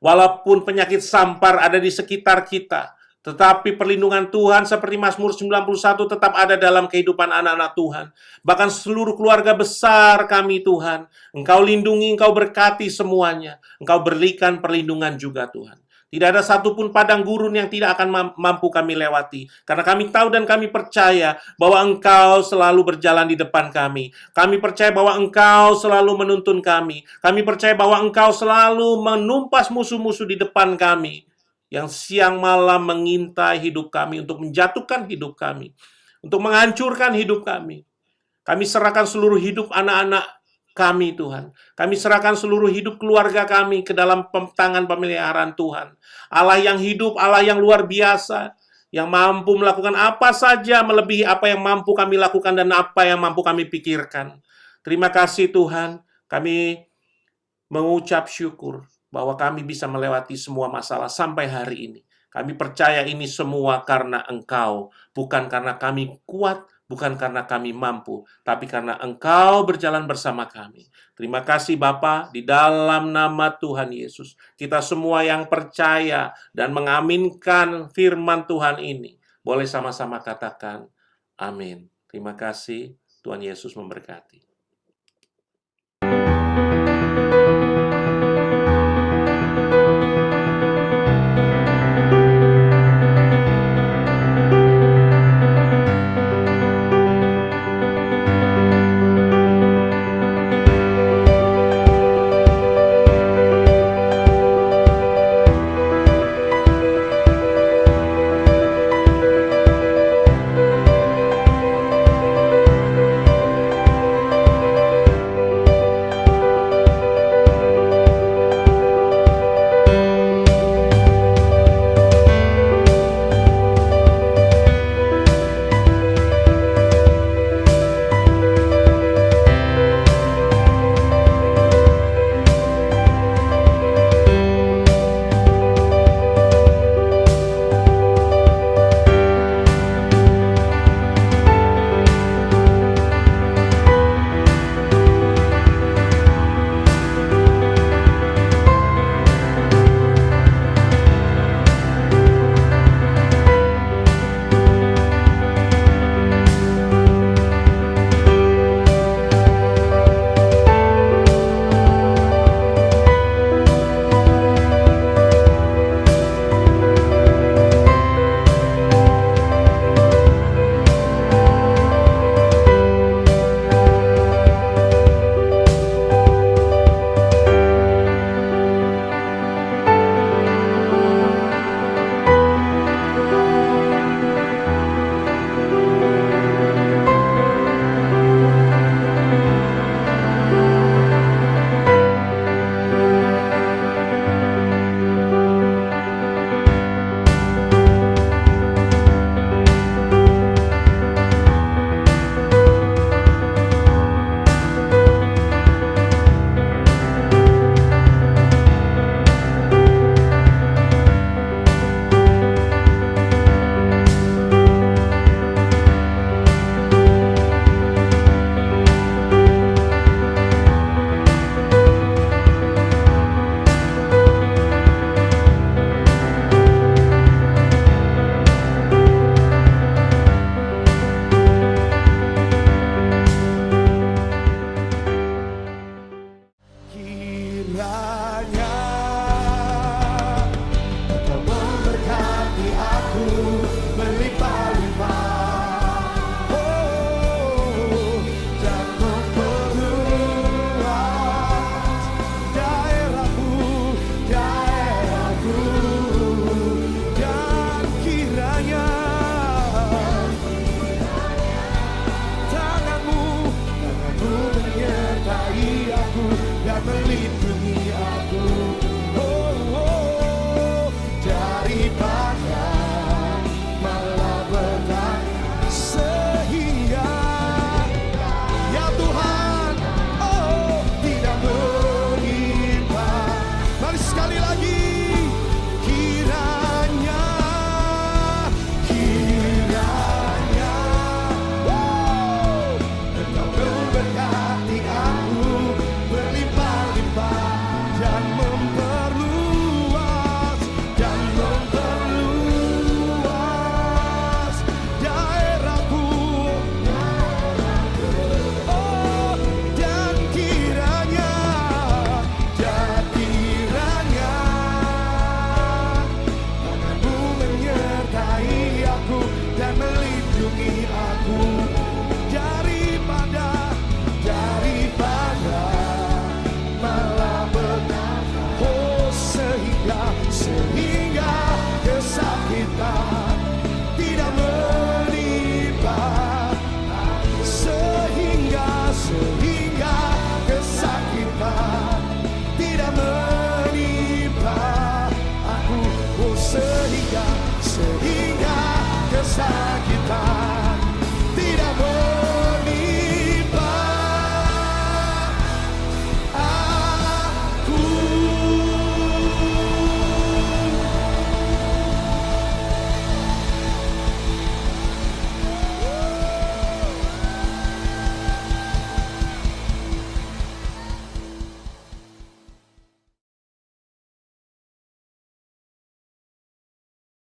Walaupun penyakit sampar ada di sekitar kita, tetapi perlindungan Tuhan seperti Mazmur 91 tetap ada dalam kehidupan anak-anak Tuhan. Bahkan seluruh keluarga besar kami Tuhan, Engkau lindungi, Engkau berkati semuanya. Engkau berikan perlindungan juga Tuhan. Tidak ada satupun padang gurun yang tidak akan mampu kami lewati. Karena kami tahu dan kami percaya bahwa Engkau selalu berjalan di depan kami. Kami percaya bahwa Engkau selalu menuntun kami. Kami percaya bahwa Engkau selalu menumpas musuh-musuh di depan kami. Yang siang malam mengintai hidup kami untuk menjatuhkan hidup kami. Untuk menghancurkan hidup kami. Kami serahkan seluruh hidup anak-anak kami Tuhan. Kami serahkan seluruh hidup keluarga kami ke dalam tangan pemeliharaan Tuhan. Allah yang hidup, Allah yang luar biasa, yang mampu melakukan apa saja melebihi apa yang mampu kami lakukan dan apa yang mampu kami pikirkan. Terima kasih Tuhan, kami mengucap syukur bahwa kami bisa melewati semua masalah sampai hari ini. Kami percaya ini semua karena Engkau, bukan karena kami kuat, bukan karena kami mampu, tapi karena Engkau berjalan bersama kami. Terima kasih Bapa, di dalam nama Tuhan Yesus. Kita semua yang percaya dan mengaminkan firman Tuhan ini, boleh sama-sama katakan, amin. Terima kasih, Tuhan Yesus memberkati.